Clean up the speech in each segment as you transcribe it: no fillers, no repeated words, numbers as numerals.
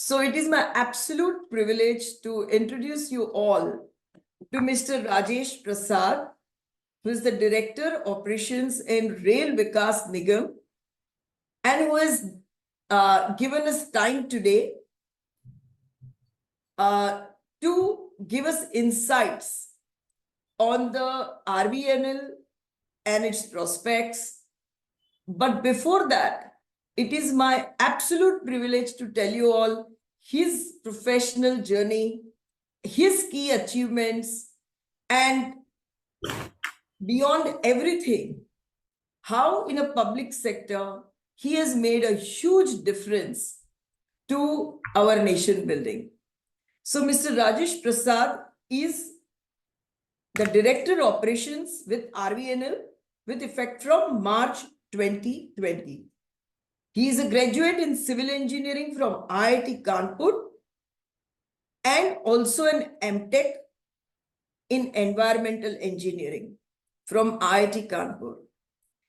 So it is my absolute privilege to introduce you all to Mr. Rajesh Prasad, who is the Director Operations in Rail Vikas Nigam, and who has given us time today to give us insights on the RVNL and its prospects. But before that, it is my absolute privilege to tell you all his professional journey, his key achievements, and beyond everything, how in a public sector he has made a huge difference to our nation building. So Mr. Rajesh Prasad is the Director Operations with RVNL with effect from March 2020. He is a graduate in civil engineering from IIT Kanpur and also an MTech in environmental engineering from IIT Kanpur.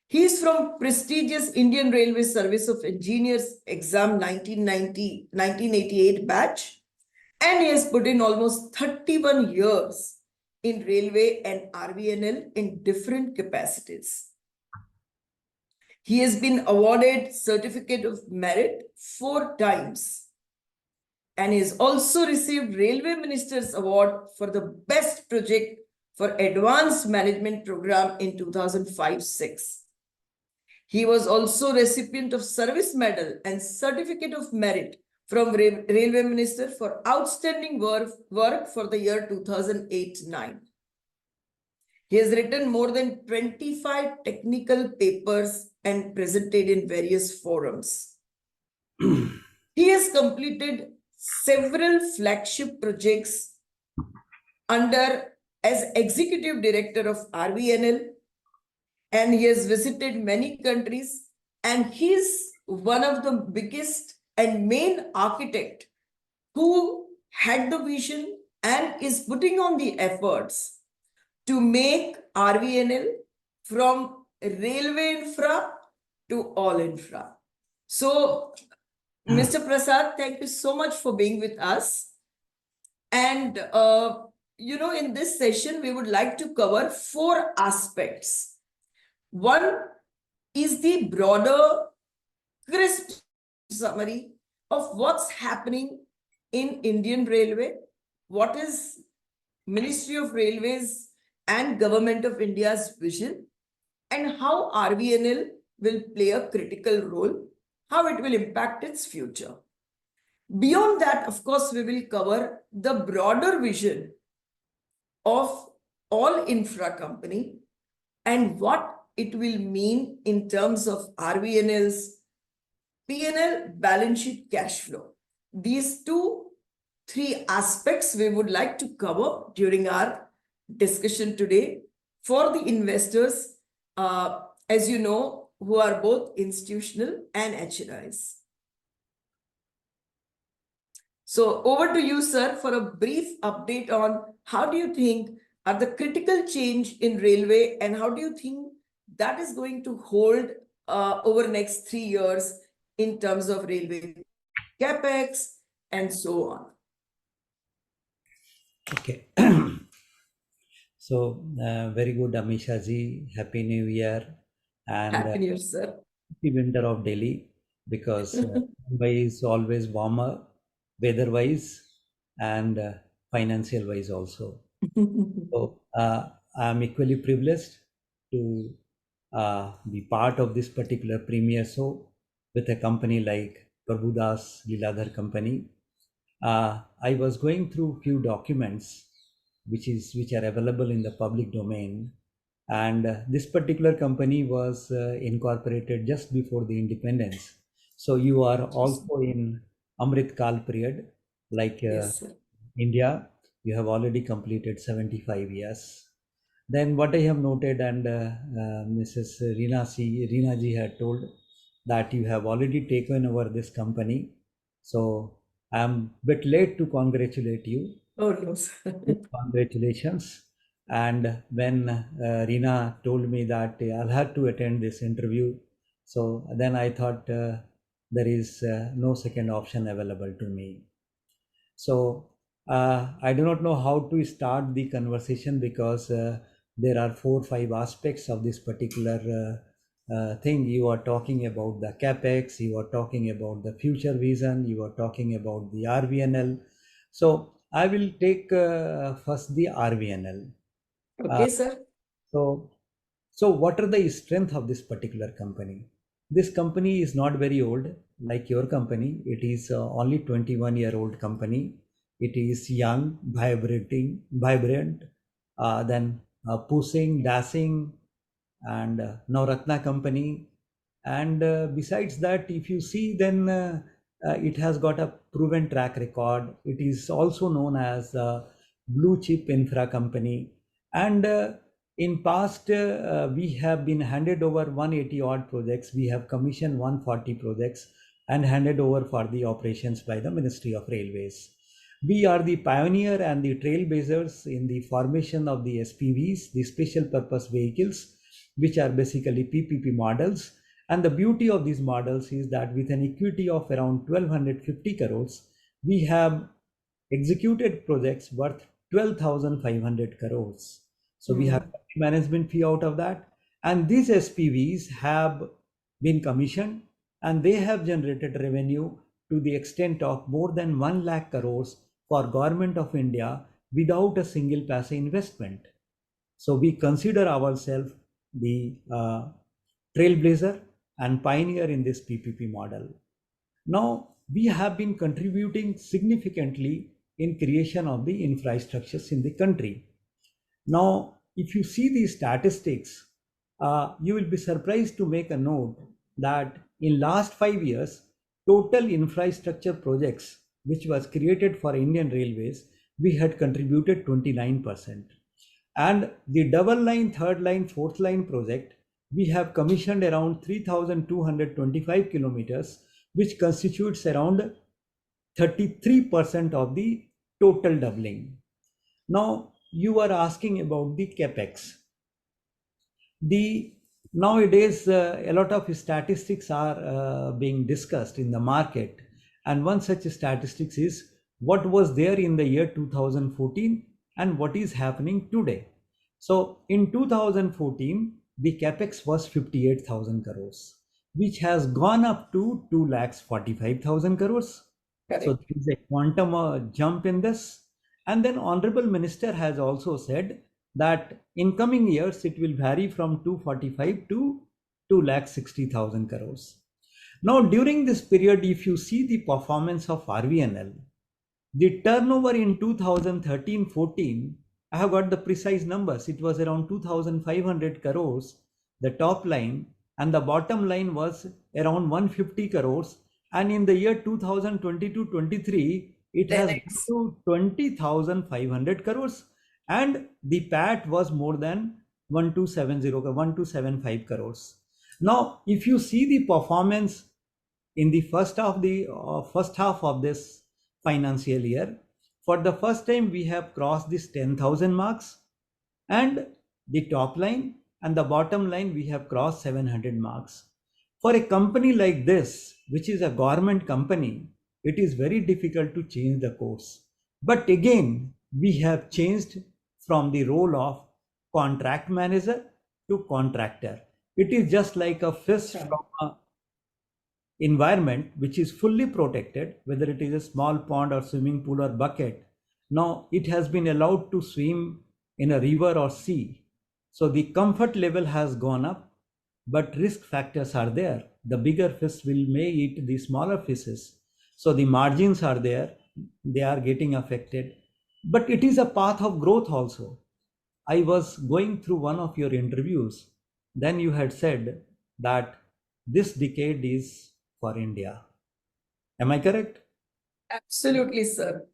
He is from prestigious Indian Railway Service of Engineers exam 1988 batch, and he has put in almost 31 years in railway and RVNL in different capacities. He has been awarded Certificate of Merit 4 times, and he has also received Railway Minister's Award for the Best Project for Advanced Management Program in 2005-06. He was also recipient of Service Medal and Certificate of Merit from Railway Minister for outstanding work for the year 2008-09. He has written more than 25 technical papers and presented in various forums. He has completed several flagship projects under as Executive Director of RVNL, and he has visited many countries, and he is one of the biggest and main architect who had the vision and is putting on the efforts to make RVNL from railway infra to all infra. So, Mr. Prasad, thank you so much for being with us. And, in this session, we would like to cover 4 aspects. One is the broader, crisp summary of what's happening in Indian Railway, what is Ministry of Railways and Government of India's vision, and how RVNL will play a critical role, how it will impact its future. Beyond that, of course, we will cover the broader vision of all infra company and what it will mean in terms of RVNL's P&L, balance sheet, cash flow. These 3 aspects we would like to cover during our discussion today for the investors, as you know, who are both institutional and HNIs. So over to you, sir, for a brief update on how do you think are the critical change in railway, and how do you think that is going to hold over the next 3 years in terms of railway capex and so on. Okay. So, very good, Amisha ji. Happy New Year. And Happy New Year, sir. Happy winter of Delhi, because Mumbai is always warmer, weather-wise and financial-wise also. So, I'm equally privileged to be part of this particular premiere show with a company like Prabhudas Liladhar Company. I was going through few documents which are available in the public domain, and this particular company was incorporated just before the independence. So you are also in Amrit Kal period, like Yes, India. You have already completed 75 years. Then what I have noted, and Mrs. Reena ji had told that you have already taken over this company. So I'm a bit late to congratulate you. Oh, no, sir. Congratulations. And when Reena told me that I'll have to attend this interview, so then I thought there is no second option available to me. So I do not know how to start the conversation because there are 4 or 5 aspects of this particular thing. You are talking about the capex, you are talking about the future vision, you are talking about the RVNL. So I will take first the RVNL. Uh, Okay, sir. so, so what are the strength of this particular company? This company is not very old, like your company. It is only 21-year-old company. It is young, vibrant, then pushing, dashing, and Navratna company. And besides that, if you see, then it has got a proven track record. It is also known as blue chip infra company. And in past, we have been handed over 180 odd projects. We have commissioned 140 projects and handed over for the operations by the Ministry of Railways. We are the pioneer and the trailblazers in the formation of the SPVs, the special purpose vehicles, which are basically PPP models. And the beauty of these models is that with an equity of around 1250 crores, we have executed projects worth 12,500 crores. So we have management fee out of that. And these SPVs have been commissioned and they have generated revenue to the extent of more than 1 lakh crores for Government of India without a single paisa investment. So we consider ourselves the trailblazer and pioneer in this PPP model. Now we have been contributing significantly in creation of the infrastructures in the country. Now, if you see these statistics, you will be surprised to make a note that in last 5 years, total infrastructure projects which was created for Indian Railways, we had contributed 29%. And the double line, third line, fourth line project, we have commissioned around 3,225 kilometers, which constitutes around 33% of the total doubling. Now, you are asking about the capex. The nowadays a lot of statistics are being discussed in the market, and one such statistics is what was there in the year 2014 and what is happening today. So in 2014 the capex was 58,000 crores, which has gone up to 2,45,000 crores. So Correct. there is a quantum jump in this. And then Honorable Minister has also said that in coming years it will vary from 245 to 2,60,000 crores. Now during this period, if you see the performance of RVNL, the turnover in 2013-14, I have got the precise numbers. It was around 2,500 crores, the top line, and the bottom line was around 150 crores. And in the year 2022-23, it has gone 10x. to 20,500 crores, and the PAT was more than 1,275 crores. Now, if you see the performance in the first half of this financial year, for the first time we have crossed this 10,000 marks, and the top line and the bottom line we have crossed 700 marks. For a company like this, which is a government company, it is very difficult to change the course. But again, we have changed from the role of contract manager to contractor. It is just like a fish from a environment which is fully protected, whether it is a small pond or swimming pool or bucket. Now it has been allowed to swim in a river or sea. So the comfort level has gone up, but risk factors are there. The bigger fish may eat the smaller fishes. So the margins are there, they are getting affected. But it is a path of growth also. I was going through one of your interviews. Then you had said that this decade is for India. Am I correct? Absolutely, sir.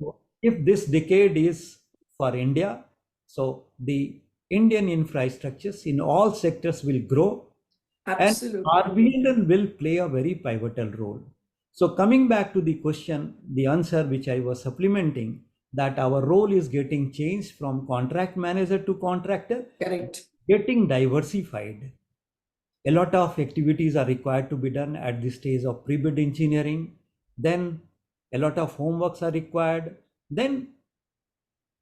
If this decade is for India, so the Indian infrastructures in all sectors will grow, and Absolutely. RVNL will play a very pivotal role. So coming back to the question, the answer which I was supplementing, that our role is getting changed from contract manager to contractor, Correct. getting diversified. A lot of activities are required to be done at the stage of pre-bid engineering. Then a lot of homeworks are required. Then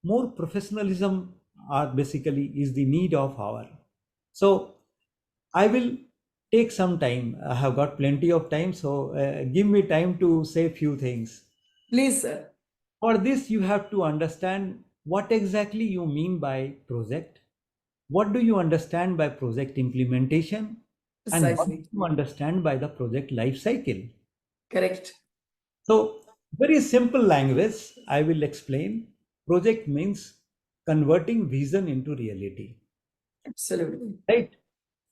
more professionalism are basically is the need of hour. So I will take some time. I have got plenty of time, so give me time to say few things. Please, sir. For this, you have to understand what exactly you mean by project. What do you understand by project implementation? And what do Precisely. you understand by the project life cycle? Correct. So, very simple language, I will explain. Project means converting vision into reality, Absolutely. right?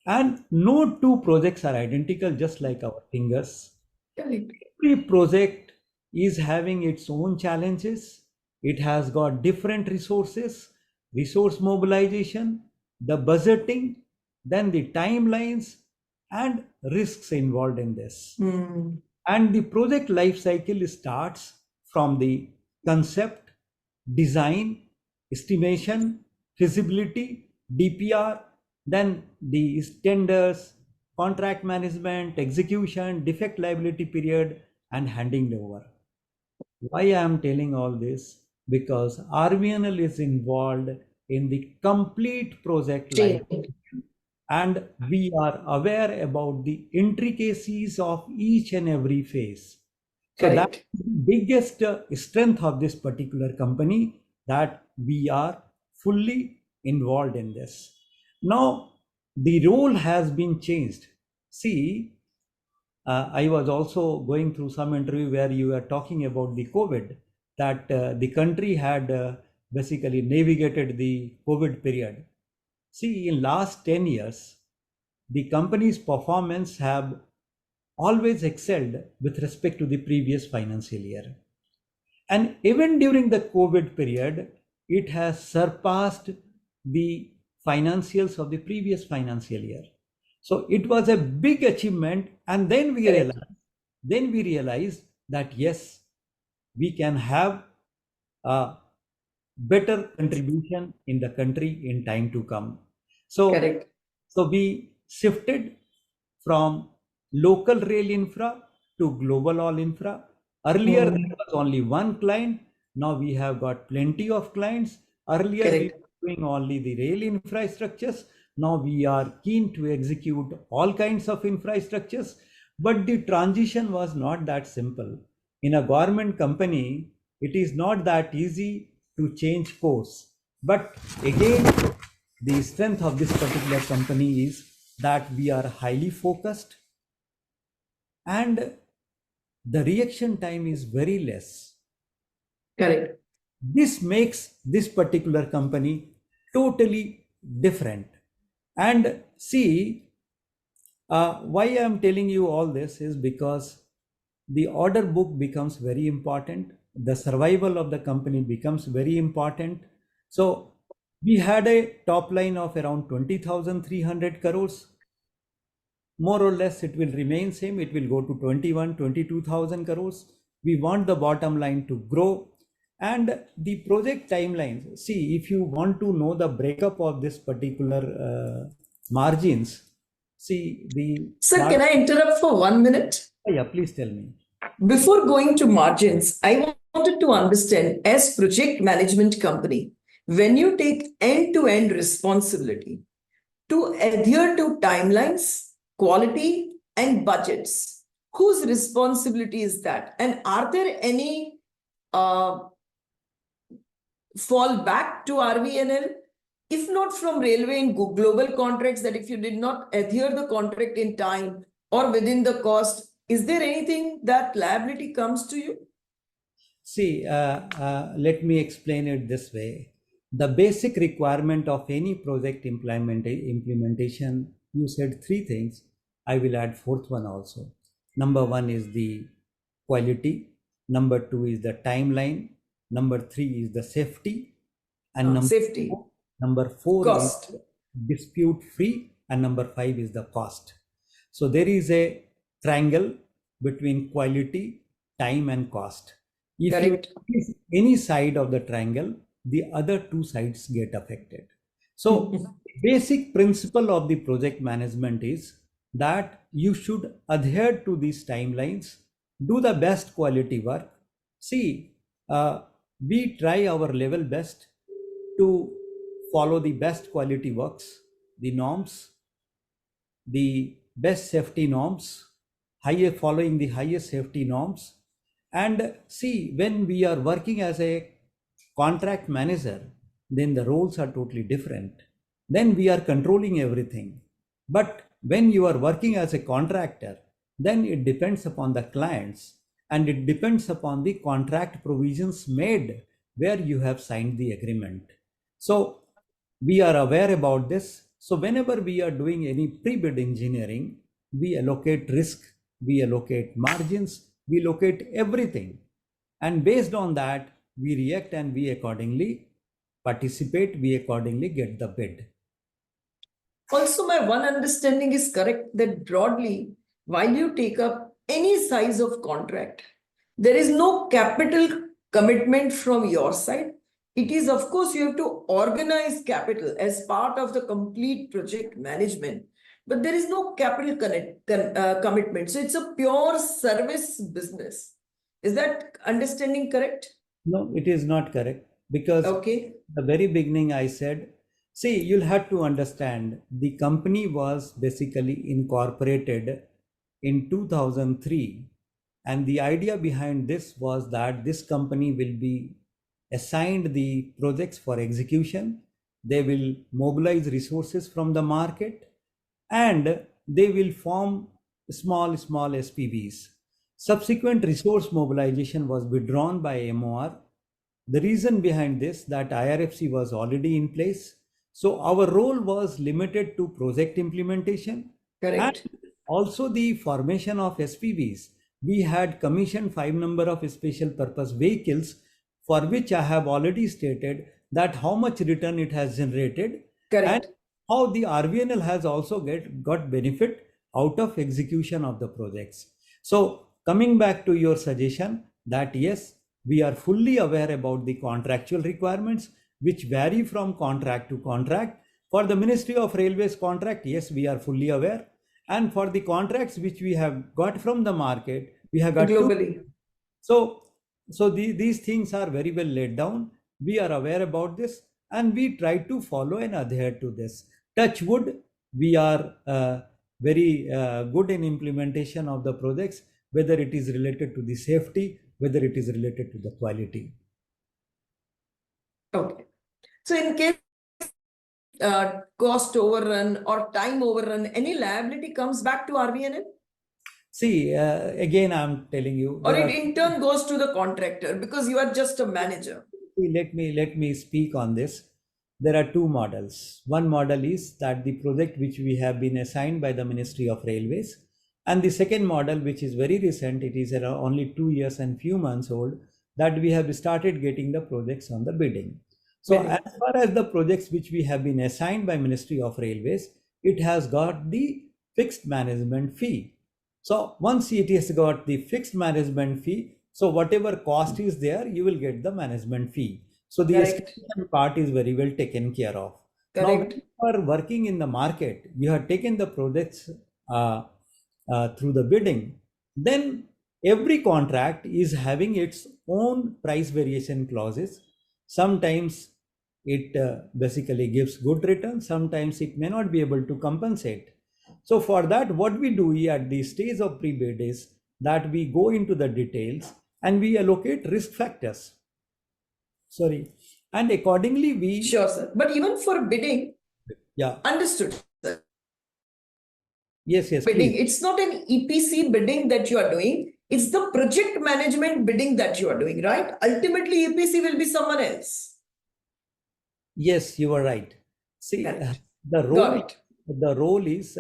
And no two projects are identical, just like our fingers. Correct. Every project is having its own challenges. It has got different resources, resource mobilization, the budgeting, then the timelines and risks involved in this. And the project life cycle starts from the concept, design, estimation, feasibility, DPR, then the tenders, contract management, execution, defect liability period, and handing over. Why I am telling all this? Because RVNL is involved in the complete project life, and we are aware about the intricacies of each and every phase. So that's Correct. the biggest strength of this particular company, that we are fully involved in this. Now, the role has been changed. See, I was also going through some interview where you were talking about the COVID, that the country had basically navigated the COVID period. See, in last 10 years, the company's performance have always excelled with respect to the previous financial year. And even during the COVID period, it has surpassed the financials of the previous financial year. So it was a big achievement. And then we realized that yes, we can have a better contribution in the country in time to come. So, Correct. so we shifted from local rail infra to global all infra. Earlier, there was only one client. Now we have got plenty of clients. Earlier, we Correct. were doing only the rail infrastructures. Now we are keen to execute all kinds of infrastructures. But the transition was not that simple. In a government company, it is not that easy to change course. But again, the strength of this particular company is that we are highly focused and the reaction time is very less. Correct. This makes this particular company totally different. And see, why I am telling you all this is because the order book becomes very important. The survival of the company becomes very important. So we had a top line of around 20,300 crores. More or less, it will remain same. It will go to 22,000 crores. We want the bottom line to grow. And the project timelines. See, if you want to know the breakup of this particular margins, see the. Sir, can I interrupt for 1 minute? Yeah, please tell me. Before going to margins, I wanted to understand, as project management company, when you take end-to-end responsibility to adhere to timelines, quality, and budgets, whose responsibility is that? And are there any fall back to RVNL? If not from railway and global contracts, that if you did not adhere the contract in time or within the cost, is there anything that liability comes to you? See, let me explain it this way. The basic requirement of any project implementation, you said three things. I will add fourth one also. Number one is the quality. Number two is the timeline. Number three is the safety. And Safety. number four Cost. is dispute free. And number five is the cost. So there is a triangle between quality, time, and cost. If Correct. you increase any side of the triangle, the other two sides get affected. So, basic principle of the project management is that you should adhere to these timelines, do the best quality work. See, we try our level best to follow the best quality works, the norms, the best safety norms, higher following the highest safety norms. And see, when we are working as a contract manager, then the roles are totally different. Then we are controlling everything. But when you are working as a contractor, then it depends upon the clients and it depends upon the contract provisions made where you have signed the agreement. So we are aware about this. So whenever we are doing any pre-bid engineering, we allocate risk, we allocate margins, we allocate everything. And based on that, we react and we accordingly participate, we accordingly get the bid. Also, my one understanding is correct that broadly, while you take up any size of contract, there is no capital commitment from your side. It is, of course, you have to organize capital as part of the complete project management, but there is no capital commitment. So it's a pure service business. Is that understanding correct? No, it is not correct because Okay. the very beginning I said, see, you'll have to understand the company was basically incorporated in 2003, and the idea behind this was that this company will be assigned the projects for execution, they will mobilize resources from the market, and they will form small SPVs. Subsequent resource mobilization was withdrawn by MOR. The reason behind this that IRFC was already in place. So our role was limited to project implementation. Correct. And also the formation of SPVs. We had commissioned 5 number of special purpose vehicles for which I have already stated that how much return it has generated. Correct. And how the RVNL has also got benefit out of execution of the projects. So coming back to your suggestion that yes, we are fully aware about the contractual requirements which vary from contract to contract. For the Ministry of Railways contract, yes, we are fully aware. And for the contracts which we have got from the market, we have got globally. So these things are very well laid down. We are aware about this and we try to follow and adhere to this. Touch wood, we are very good in implementation of the projects, whether it is related to the safety, whether it is related to the quality. Okay. So in case cost overrun or time overrun, any liability comes back to RVNL? See, again, I'm telling you. Or it in turn goes to the contractor because you are just a manager. Let me speak on this. There are two models. One model is that the project which we have been assigned by the Ministry of Railways, and the second model, which is very recent, it is around only 2 years and few months old, that we have started getting the projects on the bidding. So as far as the projects which we have been assigned by Ministry of Railways, it has got the fixed management fee. So once it has got the fixed management fee, so whatever cost is there, you will get the management fee. So the estimation part is very well taken care of. Now, when you are working in the market, you have taken the projects through the bidding, then every contract is having its own price variation clauses. Sometimes it basically gives good return, sometimes it may not be able to compensate. So for that, what we do at the stage of pre-bid is that we go into the details and we allocate risk factors. Sorry. And accordingly we... Sure, sir. But even for bidding, yeah. Understood, sir. Yes, bidding. please. It's not an EPC bidding that you are doing. It's the project management bidding that you are doing, right? Ultimately, EPC will be someone else. Yes, you are right. See, the role is,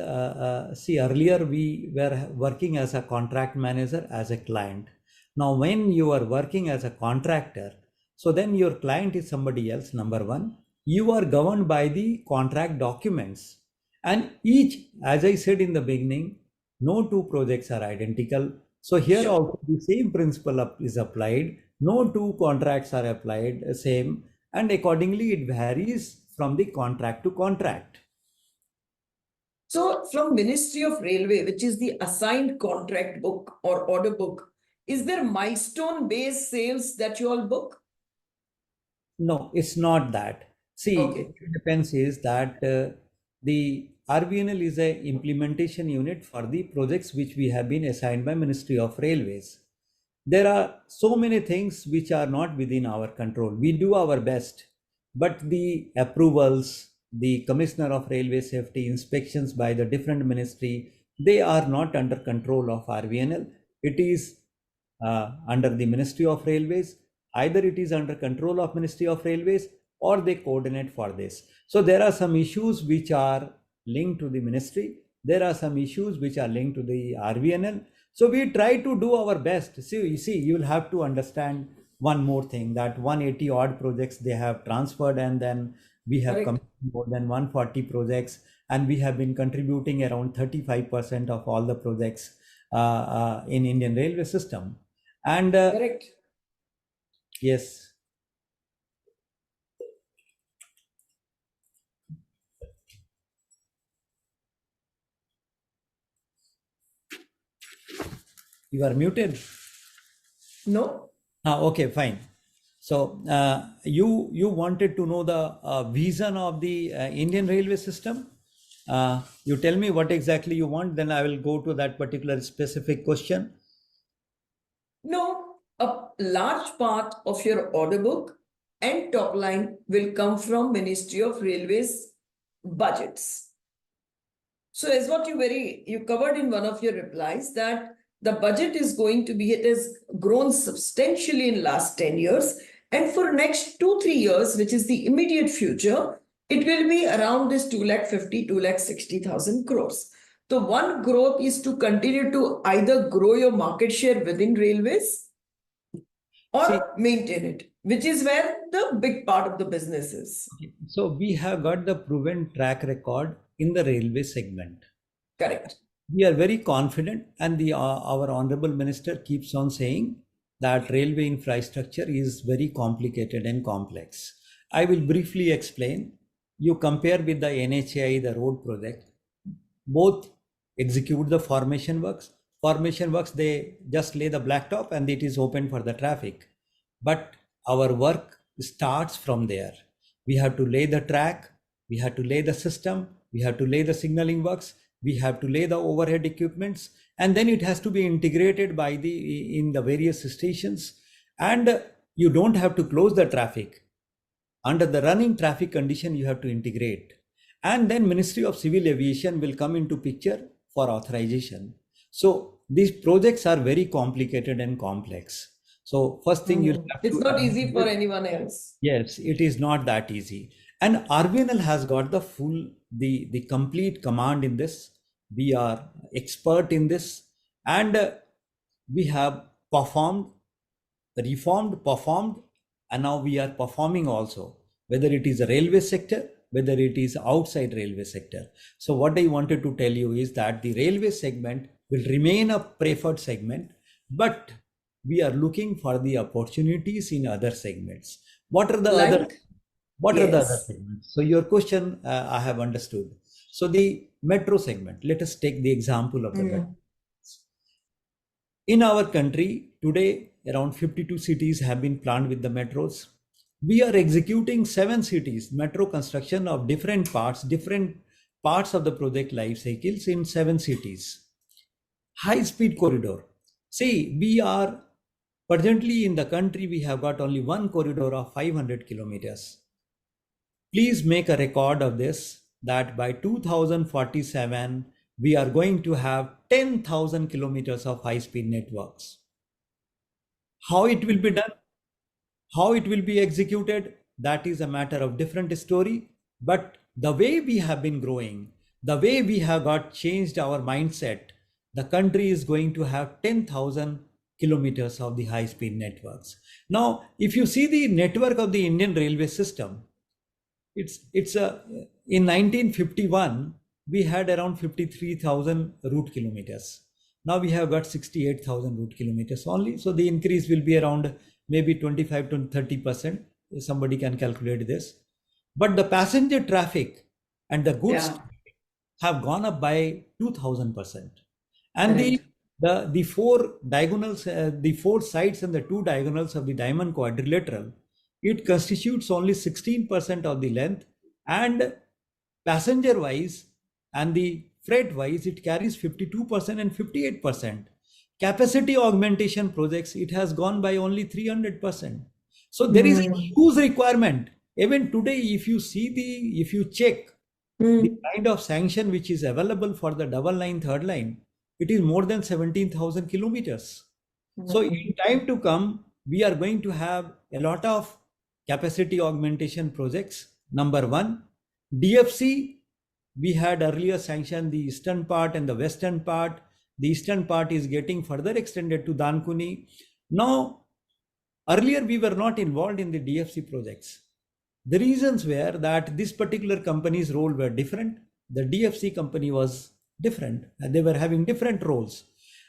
see, earlier we were working as a contract manager as a client. Now, when you are working as a contractor, so then your client is somebody else, number one. You are governed by the contract documents. And each, as I said in the beginning, no two projects are identical. So here also the same principle is applied. No two contracts are applied same, and accordingly it varies from the contract to contract. So from Ministry of Railway, which is the assigned contract book or order book, is there milestone-based sales that you all book? No, it's not that. See, Okay. it depends is that the RVNL is a implementation unit for the projects which we have been assigned by Ministry of Railways. There are so many things which are not within our control. We do our best, but the approvals, the Commissioner of Railway Safety, inspections by the different ministry, they are not under control of RVNL. It is under the Ministry of Railways. Either it is under control of Ministry of Railways or they coordinate for this. So there are some issues which are linked to the ministry. There are some issues which are linked to the RVNL. So we try to do our best. See, you will have to understand one more thing, that 180 odd projects they have transferred, and then we have come more than 140 projects, and we have been contributing around 35% of all the projects in Indian railway system. And Correct. Yes. You are muted. No. Okay, fine. So you wanted to know the vision of the Indian railway system. You tell me what exactly you want, then I will go to that particular specific question. No, a large part of your order book and top line will come from Ministry of Railways budgets. So as what you covered in one of your replies, that the budget is going to be, it has grown substantially in last 10 years. And for next 2-3 years, which is the immediate future, it will be around this 250, 260,000 crores. So one growth is to continue to either grow your market share within railways or maintain it, which is where the big part of the business is. So we have got the proven track record in the railway segment. Correct. We are very confident, and our honorable minister keeps on saying that railway infrastructure is very complicated and complex. I will briefly explain. You compare with the NHAI, the road project, both execute the formation works. Formation works, they just lay the blacktop and it is open for the traffic. But our work starts from there. We have to lay the track, we have to lay the system, we have to lay the signaling works, we have to lay the overhead equipments, and then it has to be integrated by in the various stations. And you don't have to close the traffic. Under the running traffic condition, you have to integrate. And then Ministry of Civil Aviation will come into picture for authorization. So these projects are very complicated and complex. So first thing you have it's to not easy for anyone else. Yes, it is not that easy. And RVNL has got the the complete command in this. We are expert in this, and we have performed, reformed, performed, and now we are performing also, whether it is a railway sector, whether it is outside railway sector. So what I wanted to tell you is that the railway segment will remain a preferred segment, but we are looking for the opportunities in other segments. What are the other segments? So your question, I have understood. So the metro segment, let us take the example of the metro. In our country today, around 52 cities have been planned with the metros. We are executing 7 cities, metro construction of different parts of the project life cycles in 7 cities. High speed corridor. See, we are presently in the country, we have got only one corridor of 500 kilometers. Please make a record of this, that by 2047, we are going to have 10,000 kilometers of high-speed networks. How it will be done, how it will be executed, that is a matter of different story. But the way we have been growing, the way we have got changed our mindset, the country is going to have 10,000 kilometers of the high-speed networks. Now, if you see the network of the Indian railway system, in 1951, we had around 53,000 route kilometers. Now we have got 68,000 route kilometers only. So the increase will be around maybe 25 to 30%. Somebody can calculate this. But the passenger traffic and the goods, have gone up by 2000%. And Correct. the four diagonals, the four sides and the two diagonals of the diamond quadrilateral, it constitutes only 16% of the length, and passenger wise and the freight wise, it carries 52% and 58%. Capacity augmentation projects, it has gone by only 300%. So there is a Hmm. huge requirement. Even today, if you check the Hmm. kind of sanction which is available for the double line, third line, it is more than 17,000 kilometers. So in Hmm. time to come, we are going to have a lot of capacity augmentation projects. Number one, DFC, we had earlier sanctioned the eastern part and the western part. The eastern part is getting further extended to Dankuni. Now, earlier we were not involved in the DFC projects. The reasons were that this particular company's role were different. The DFC company was different, and they were having different roles.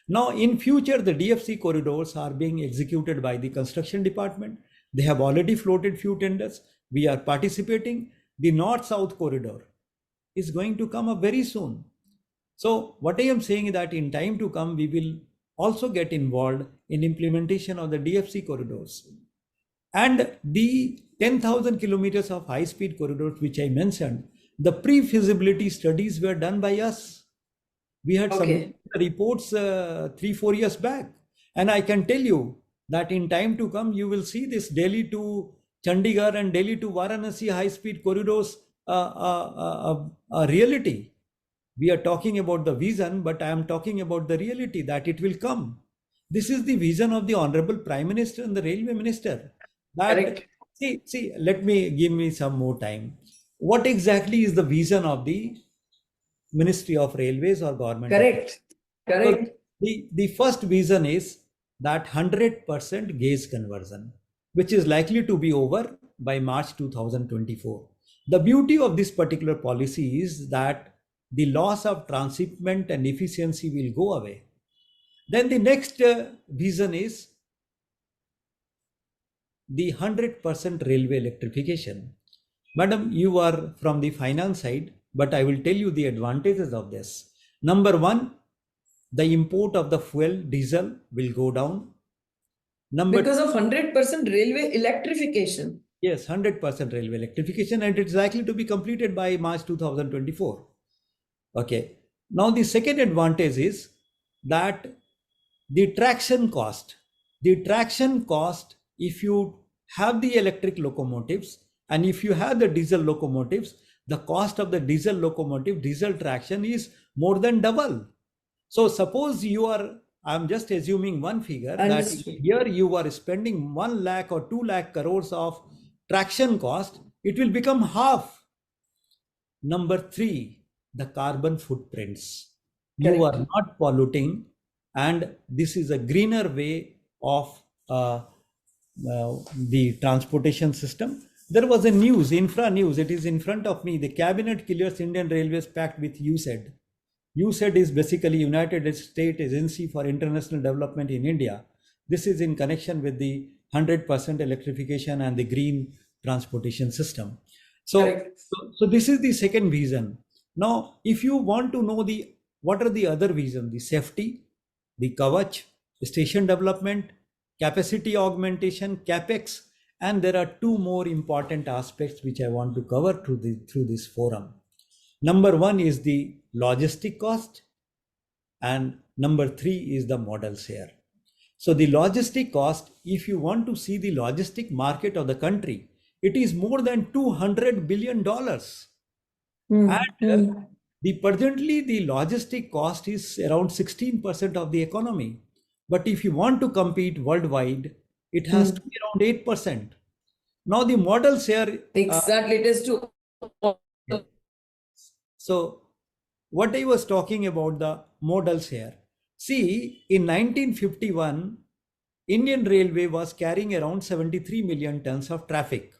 Now, in future, the DFC corridors are being executed by the construction department. They have already floated few tenders. We are participating. The north-south corridor is going to come up very soon. So what I am saying is that in time to come, we will also get involved in implementation of the DFC corridors. And the 10,000 kilometers of high-speed corridors, which I mentioned, the pre-feasibility studies were done by us. We had submitted Okay. the reports 3, 4 years back. And I can tell you that in time to come, you will see this Delhi to Chandigarh and Delhi to Varanasi high-speed corridors a reality. We are talking about the vision, but I am talking about the reality that it will come. This is the vision of the Honorable Prime Minister and the Railway Minister. That Correct. let me give me some more time. What exactly is the vision of the Ministry of Railways or Government of India? Correct. So Correct. the first vision is that 100% gauge conversion, which is likely to be over by March 2024. The beauty of this particular policy is that the loss of transshipment and efficiency will go away. Then the next vision is the 100% railway electrification. Madam, you are from the finance side, but I will tell you the advantages of this. Number one, the import of the fuel diesel will go down. Number Because of 100% railway electrification. yes, 100% railway electrification, and it's likely to be completed by March 2024. Okay. Now the second advantage is that the traction cost. The traction cost, if you have the electric locomotives and if you have the diesel locomotives, the cost of the diesel locomotive, diesel traction is more than double. So suppose you are, I'm just assuming one figure that Understood. here you are spending 1 lakh or 2 lakh crores of traction cost, it will become half. Number three, the carbon footprints. You Correct. are not polluting, and this is a greener way of the transportation system. There was a news, infra news, it is in front of me. The cabinet clears Indian Railways pact with USAID. USAID is basically United States Agency for International Development in India. This is in connection with the 100% electrification and the green transportation system. So, Correct. so this is the second vision. Now, if you want to know the what are the other visions, the safety, the kavach, station development, capacity augmentation, capex, and there are two more important aspects which I want to cover through this forum. Number one is the logistic cost, and number three is the modal share. So the logistic cost, if you want to see the logistic market of the country, it is more than $200 billion. Hmm. And Hmm. presently the logistic cost is around 16% of the economy. But if you want to compete worldwide, it has to Hmm. be around 8%. Now the modal share, Exactly. It is to. so what I was talking about the modals here. See, in 1951, Indian Railway was carrying around 73 million tons of traffic,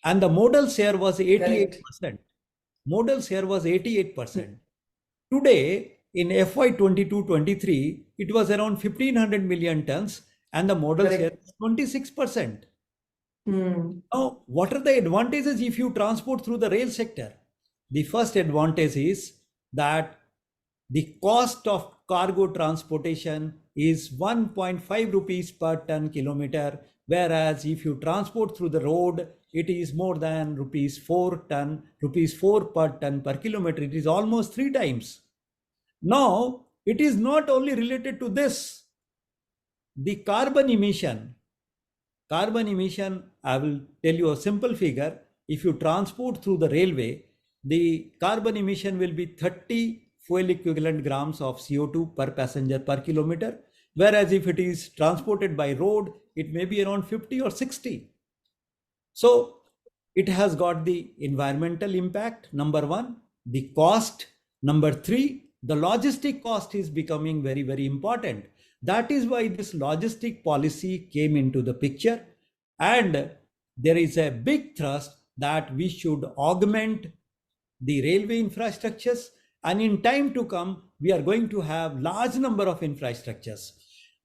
and the modal share was Correct. 88%. Modal share was 88%. Today, in FY 22-23, it was around 1500 million tons, and the modal share Correct. is 26%. Hmm. Now, what are the advantages if you transport through the rail sector? The first advantage is that the cost of cargo transportation is 1.5 rupees per ton kilometer, whereas if you transport through the road, it is more than rupees 4 per ton per kilometer. It is almost 3 times. Now, it is not only related to this, the carbon emission, I will tell you a simple figure. If you transport through the railway, the carbon emission will be 30 fuel equivalent grams of CO2 per passenger per kilometer. Whereas if it is transported by road, it may be around 50 or 60. So it has got the environmental impact, number one, the cost, number three, the logistic cost is becoming very, very important. That is why this logistic policy came into the picture. And there is a big thrust that we should augment the railway infrastructures, and in time to come we are going to have large number of infrastructures.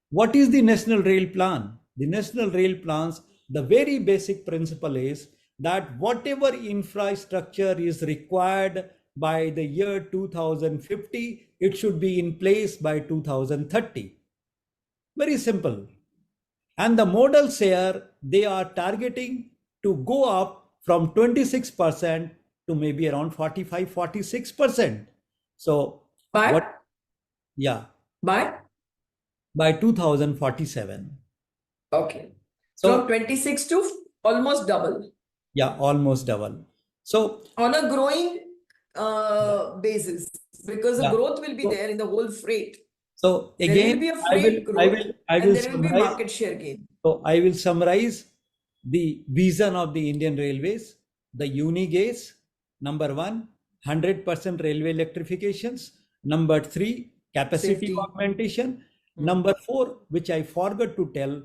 What is the national rail plan? The national rail plans, the very basic principle is that whatever infrastructure is required by the year 2050, it should be in place by 2030. Very simple. And the models here, they are targeting to go up from 26% to maybe around 45-46%. So By? yeah, By? by 2047. Okay. From So 26 to almost double yeah, almost double. So on a growing basis, because the yeah, growth will be so, there in the whole freight. so There will again, be a I will, freight I growth will, I and will there will be summarize. market share gain. So I will summarize the vision of the Indian Railways. The uni-gauge, number one, 100% railway electrifications. Number three, capacity Safety. augmentation. Number four, which I forgot to tell,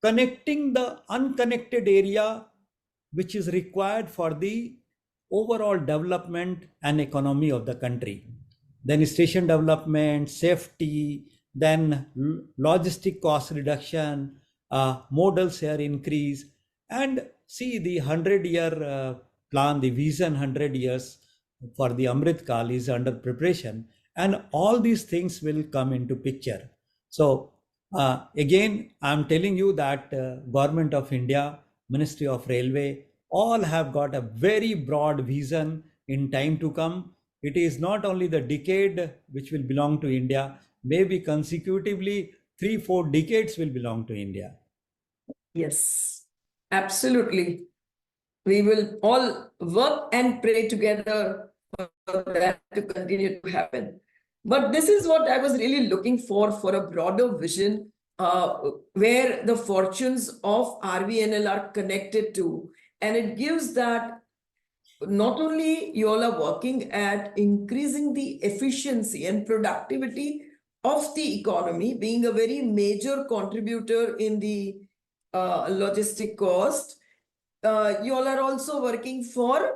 connecting the unconnected area which is required for the overall development and economy of the country. Then station development, safety, then logistic cost reduction, modal share increase, and see the 100-year plan, the vision 100 years for the Amrit Kal is under preparation, and all these things will come into picture. So again, I'm telling you that Government of India, Ministry of Railway, all have got a very broad vision in time to come. It is not only the decade which will belong to India, maybe consecutively 3-4 decades will belong to India. Yes, absolutely. We will all work and pray together for that to continue to happen. But this is what I was really looking for a broader vision, where the fortunes of RVNL are connected to. And it gives that not only you all are working at increasing the efficiency and productivity of the economy, being a very major contributor in the logistic cost, you all are also working for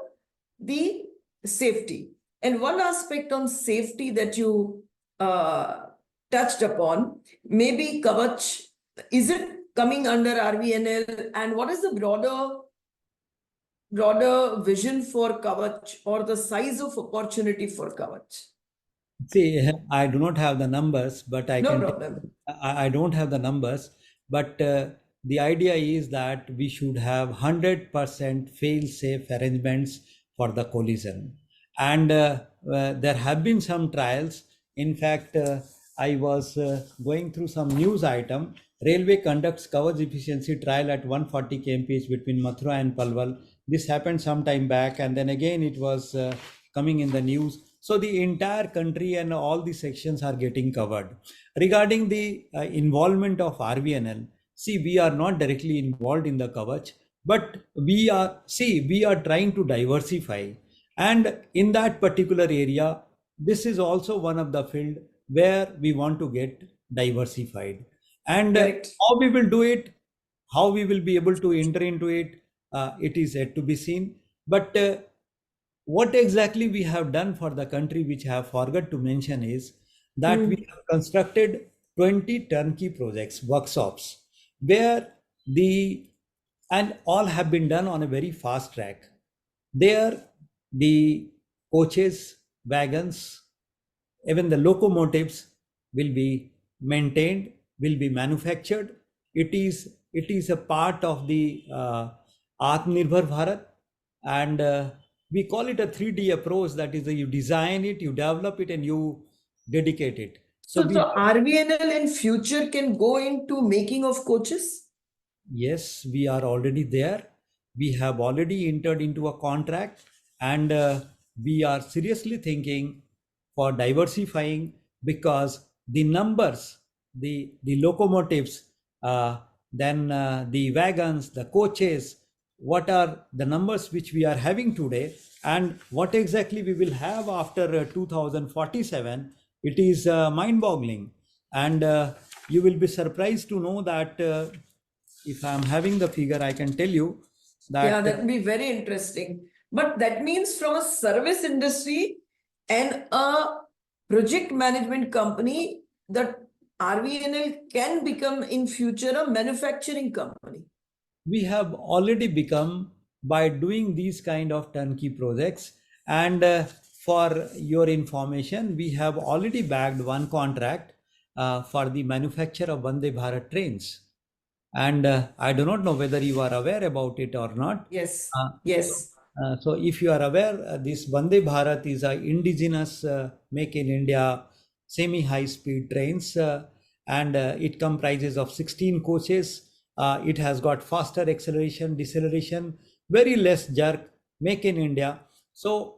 the safety. And one aspect on safety that you touched upon, maybe Kavach, is it coming under RVNL? And what is the broader vision for Kavach, or the size of opportunity for Kavach? See, I do not have the numbers, but I No can. problem. I don't have the numbers, but the idea is that we should have 100% fail-safe arrangements for the collision. And there have been some trials. In fact, I was going through some news item. Railway conducts coverage efficiency trial at 140 kmph between Mathura and Palwal. This happened some time back, and then again it was coming in the news. So the entire country and all the sections are getting covered. Regarding the involvement of RVNL, see, we are not directly involved in the coverage, but we are trying to diversify. And in that particular area, this is also one of the field where we want to get diversified. And Correct. how we will do it, how we will be able to enter into it, it is yet to be seen. But what exactly we have done for the country, which I have forgot to mention, is that we have constructed 20 turnkey projects, workshops, where and all have been done on a very fast track. There, the coaches, wagons, even the locomotives will be maintained, will be manufactured. It is a part of the Atmanirbhar Bharat, and we call it a 3D approach. That is, you design it, you develop it, and you dedicate it. So So RVNL in future can go into making of coaches? yes, we are already there. We have already entered into a contract, and we are seriously thinking for diversifying, because the numbers, the locomotives, then the wagons, the coaches, what are the numbers which we are having today, and what exactly we will have after 2047, it is mind-boggling. And you will be surprised to know that if I'm having the figure, I can tell you Yeah, that that would be very interesting. But that means from a service industry and a project management company, that RVNL can become in future a manufacturing company. we have already become by doing these kind of turnkey projects. And for your information, we have already bagged one contract for the manufacture of Vande Bharat trains. And I do not know whether you are aware about it or not. Yes, Uh, so, yes, so if you are aware, this Vande Bharat is a indigenous make in India semi-high speed trains, and it comprises of 16 coaches. It has got faster acceleration, deceleration, very less jerk, make in India. So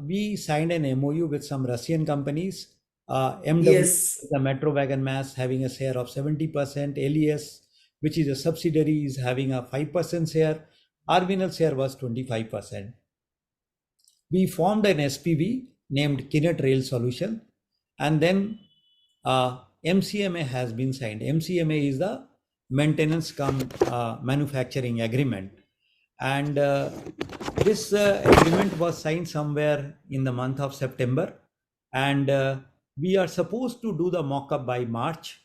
we signed an MOU with some Russian companies. MW, yes. the Metro Wagon Mass, having a share of 70%. LES, which is a subsidiary, is having a 5% share. RVNL share was 25%. We formed an SPV named Kinet Rail Solution, and then MCMA has been signed. MCMA is the maintenance cum manufacturing agreement, and this agreement was signed somewhere in the month of September, and we are supposed to do the mock-up by March,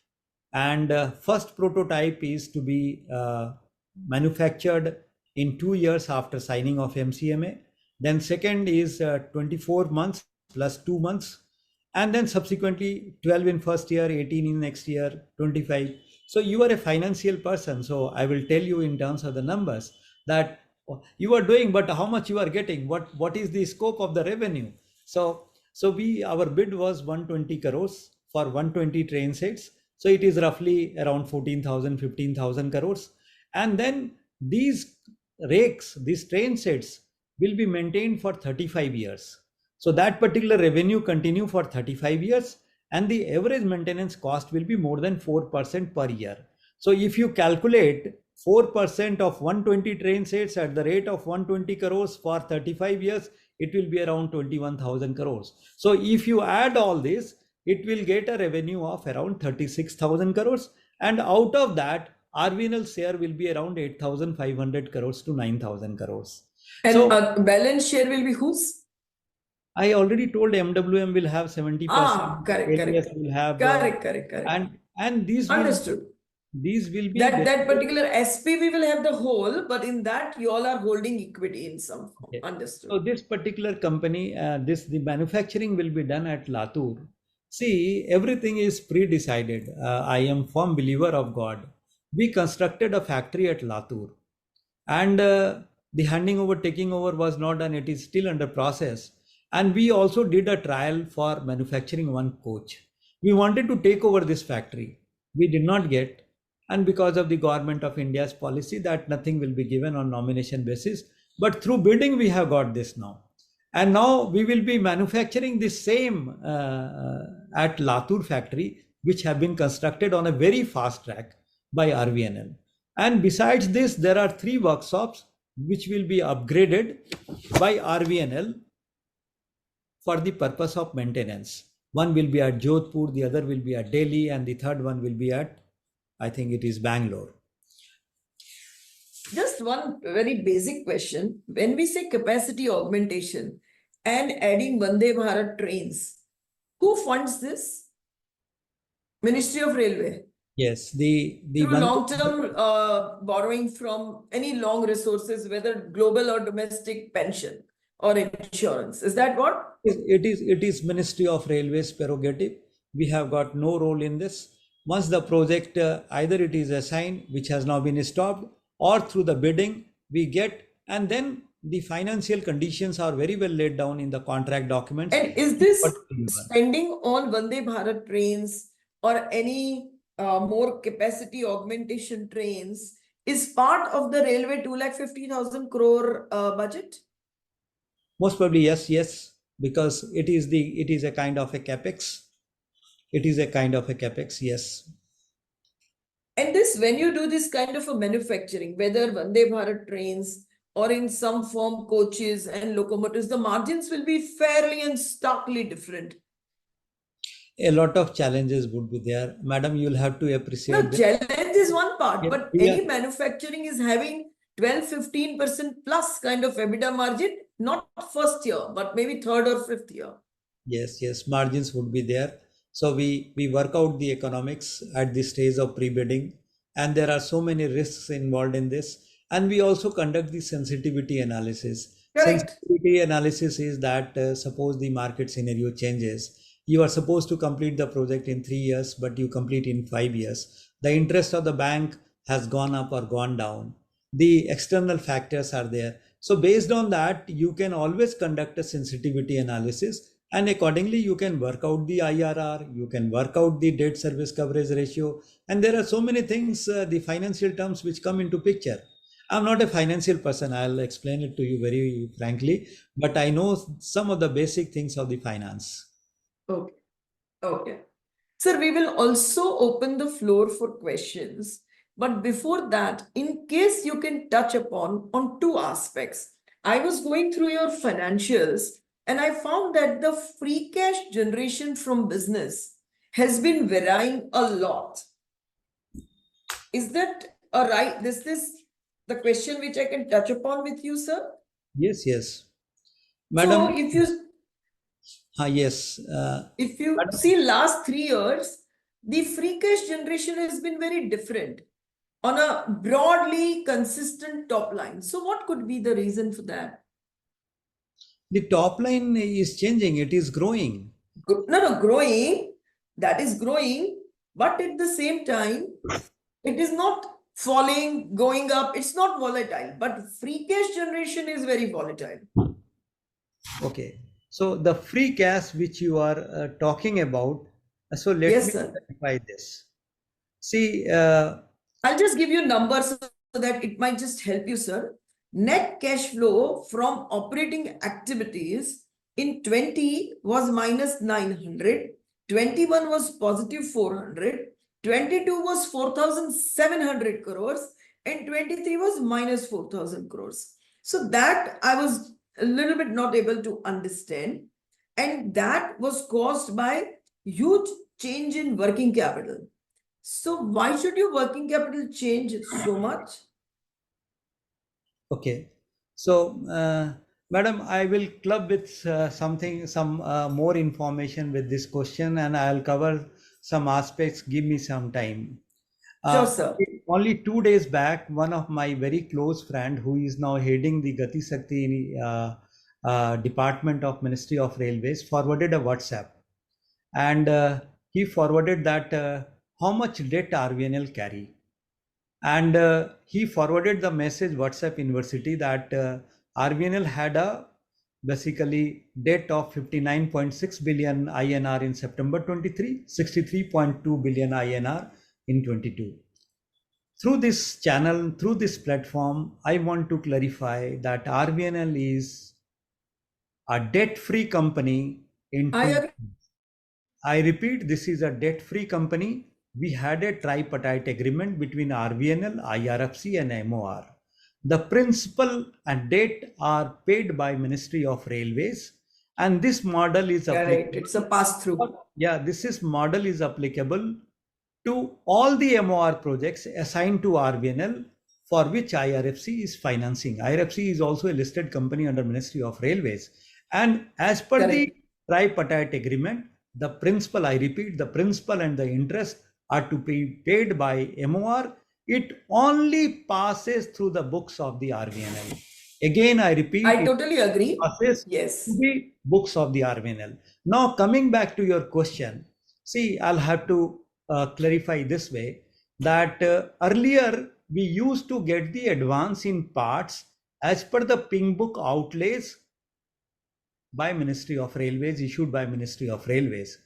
and first prototype is to be manufactured in 2 years after signing of MCMA. Then second is 24 months plus 2 months, and then subsequently 12 in first year, 18 in next year, 25. So you are a financial person, so I will tell you in terms of the numbers that you are doing, but how much you are getting, what is the scope of the revenue. So we, our bid was 120 crores for 120 train sets, so it is roughly around 14,000 15,000 crores. And then these rakes, these train sets, will be maintained for 35 years. So that particular revenue continue for 35 years, and the average maintenance cost will be more than 4% per year. So if you calculate 4% of 120 train sets at the rate of 120 crores for 35 years, it will be around 21,000 crores. So if you add all this, it will get a revenue of around 36,000 crores. And out of that, RVNL share will be around 8,500 crores to 9,000 crores. And So balance share will be whose? I already told MWM will have 70%, Correct, ATS correct. will have, Correct. and Understood. these will be That basically, particular SPV will have the whole, but in that you all are holding equity in some form. okay. Understood. So this particular company, the manufacturing will be done at Latur. See, everything is pre-decided. I am firm believer of God. We constructed a factory at Latur, and the handing over, taking over was not done. It is still under process. And we also did a trial for manufacturing one coach. We wanted to take over this factory. We did not get, and because of the government of India's policy that nothing will be given on nomination basis, but through bidding we have got this now. And now we will be manufacturing the same at Latur factory, which have been constructed on a very fast track by RVNL. And besides this, there are 3 workshops which will be upgraded by RVNL for the purpose of maintenance. One will be at Jodhpur, the other will be at Delhi, and the third one will be at, I think it is Bangalore. Just one very basic question. When we say capacity augmentation and adding Vande Bharat trains, who funds this? Ministry of Railway. Yes, the Through one, long-term borrowing from any long resources, whether global or domestic pension. or insurance. Is that what? It is Ministry of Railways prerogative. We have got no role in this. Once the project either it is assigned, which has now been stopped, or through the bidding we get, and then the financial conditions are very well laid down in the contract documents. And is this spending on Vande Bharat trains or any more capacity augmentation trains is part of the railway 2,50,000 crore budget? Most probably yes, because it is a kind of a capex. It is a kind of a capex, yes. And this, when you do this kind of a manufacturing, whether Vande Bharat trains or in some form coaches and locomotives, the margins will be fairly and starkly different. A lot of challenges would be there, madam. You'll have to appreciate. No, challenge is one part, Yeah, but yeah. any manufacturing is having 12-15% plus kind of EBITDA margin, not first year, but maybe third or fifth year. Yes, margins would be there. So we work out the economics at this stage of pre-bidding, and there are so many risks involved in this. And we also conduct the sensitivity analysis. Correct. Sensitivity analysis is that suppose the market scenario changes, you are supposed to complete the project in 3 years, but you complete in 5 years. The interest of the bank has gone up or gone down. The external factors are there. So based on that, you can always conduct a sensitivity analysis, and accordingly you can work out the IRR, you can work out the debt service coverage ratio, and there are so many things, the financial terms which come into picture. I'm not a financial person, I'll explain it to you very frankly, but I know some of the basic things of the finance. Okay. Okay. Sir, we will also open the floor for questions. But before that, in case you can touch upon on two aspects. I was going through your financials and I found that the free cash generation from business has been varying a lot. Is that a right? This is the question which I can touch upon with you, sir. Yes, So madam. Yes, if you madam. see last 3 years, the free cash generation has been very different on a broadly consistent top line. So what could be the reason for that? The top line is changing, it is growing. No, growing, that is growing, but at the same time, it is not falling, going up, it's not volatile, but free cash generation is very volatile. Okay, so the free cash which you are talking about, so let Yes, me sir. clarify this. See, I'll just give you numbers so that it might just help you, sir. Net cash flow from operating activities in 20 was minus 900, 21 was positive 400, 22 was 4,700 crores, and 23 was minus 4,000 crores. So that I was a little bit not able to understand. And that was caused by huge change in working capital. So why should your working capital change so much? okay, so madam, I will club with some more information with this question, and I'll cover some aspects. Give me some time. Sure, Uh, sir. Only 2 days back, one of my very close friend, who is now heading the Gati Shakti department of Ministry of Railways, forwarded a WhatsApp, and he forwarded that how much debt RVNL carry, and he forwarded the message WhatsApp University that RVNL had a basically debt of 59.6 billion INR in September 23, 63.2 billion INR in 22. Through this channel, through this platform, I want to clarify that RVNL is a debt-free company in I two. agree. I repeat, this is a debt-free company. We had a tripartite agreement between RVNL, IRFC and MOR. The principal and debt are paid by Ministry of Railways, and this model is Correct. It's a applicable. pass-through. Yeah, this model is applicable to all the MOR projects assigned to RVNL, for which IRFC is financing. IRFC is also a listed company under Ministry of Railways. And as per the Correct. tripartite agreement, the principal, I repeat, the principal and the interest are to be paid by MOR. It only passes through the books of the RVNL. Again, I repeat, I it totally agree. passes to Yes. the books of the RVNL. Now, coming back to your question, see, I'll have to clarify this way that earlier we used to get the advance in parts as per the pink book outlays by Ministry of Railways, issued by Ministry of Railways.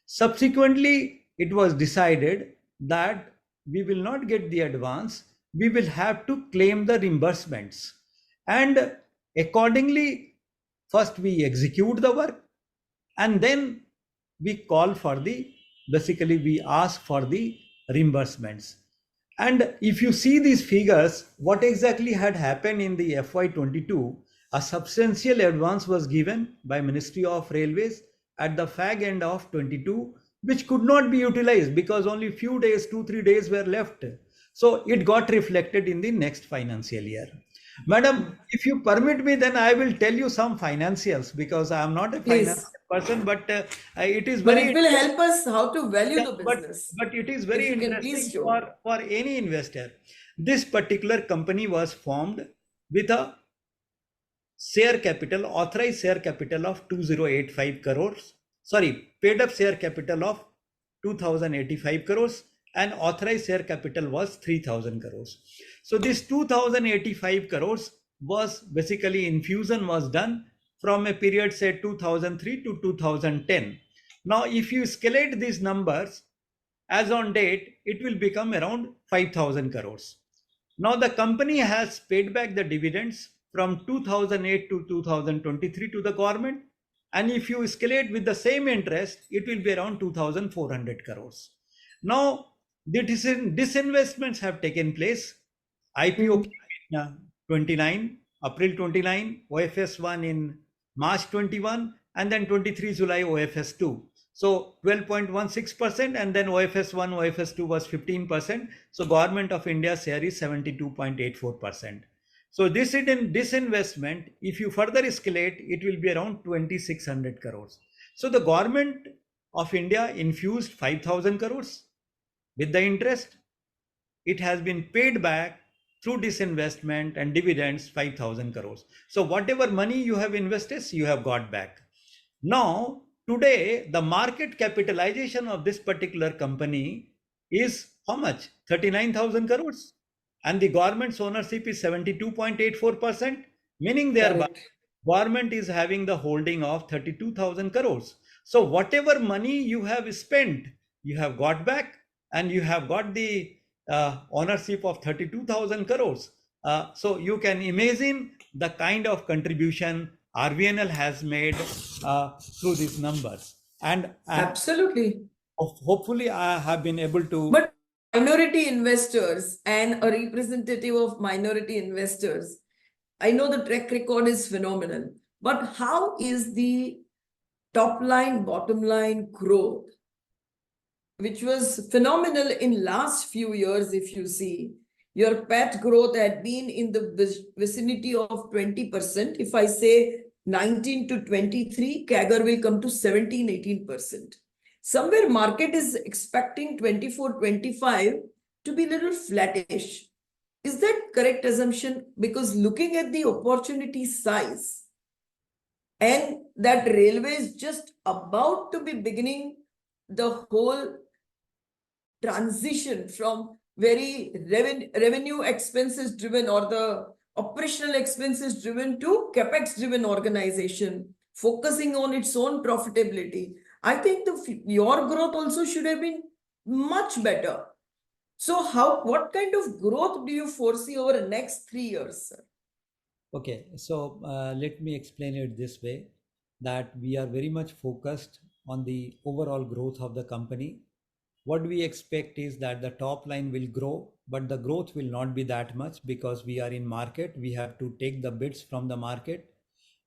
Subsequently, it was decided that we will not get the advance, we will have to claim the reimbursements. And accordingly, first we execute the work and then we call for the, basically we ask for the reimbursements. And if you see these figures, what exactly had happened in the FY22, a substantial advance was given by Ministry of Railways at the fag end of 22, which could not be utilized because only few days, 2-3 days were left. So it got reflected in the next financial year. Madam, if you permit me, then I will tell you some financials because I am not a financial Please. person, but it is But very it will interesting. help us how to value Yeah, the business. but it is If very you can please interesting show. for any investor. This particular company was formed with a share capital, authorized share capital of 2085 crores. Sorry, paid up share capital of 2085 crores and authorized share capital was 3000 crores. So this 2085 crores was basically infusion was done from a period say 2003 to 2010. Now if you escalate these numbers as on date, it will become around 5,000 crores. Now the company has paid back the dividends from 2008 to 2023 to the government. And if you escalate with the same interest, it will be around 2,400 crores. Now, the disinvestments have taken place. IPO Hmm. came in 29, April 29, OFS 1 in March 21, and then 23 July OFS 2. So 12.16% and then OFS 1, OFS 2 was 15%. So Government of India share is 72.84%. So this disinvestment, if you further escalate, it will be around 2,600 crores. So the Government of India infused 5,000 crores with the interest. It has been paid back through disinvestment and dividends 5,000 crores. So whatever money you have invested, you have got back. Now, today, the market capitalization of this particular company is how much? 39,000 crores. And the government's ownership is 72.84%, meaning thereby Correct. government is having the holding of 32,000 crores. So whatever money you have spent, you have got back and you have got the ownership of 32,000 crores. So you can imagine the kind of contribution RVNL has made through these numbers. And Absolutely. hopefully I have been able to. But minority investors and a representative of minority investors, I know the track record is phenomenal, but how is the top line, bottom line growth, which was phenomenal in last few years, if you see? Your PAT growth had been in the vicinity of 20%. If I say 19 to 23, CAGR will come to 17, 18%. Somewhere market is expecting 24, 25 to be little flattish. Is that correct assumption? Because looking at the opportunity size and that railway is just about to be beginning the whole transition from very revenue expenses driven or the operational expenses driven to capex driven organization focusing on its own profitability. I think your growth also should have been much better. So what kind of growth do you foresee over the next 3 years, sir? Okay, so let me explain it this way that we are very much focused on the overall growth of the company. What we expect is that the top line will grow, but the growth will not be that much because we are in market. We have to take the bids from the market.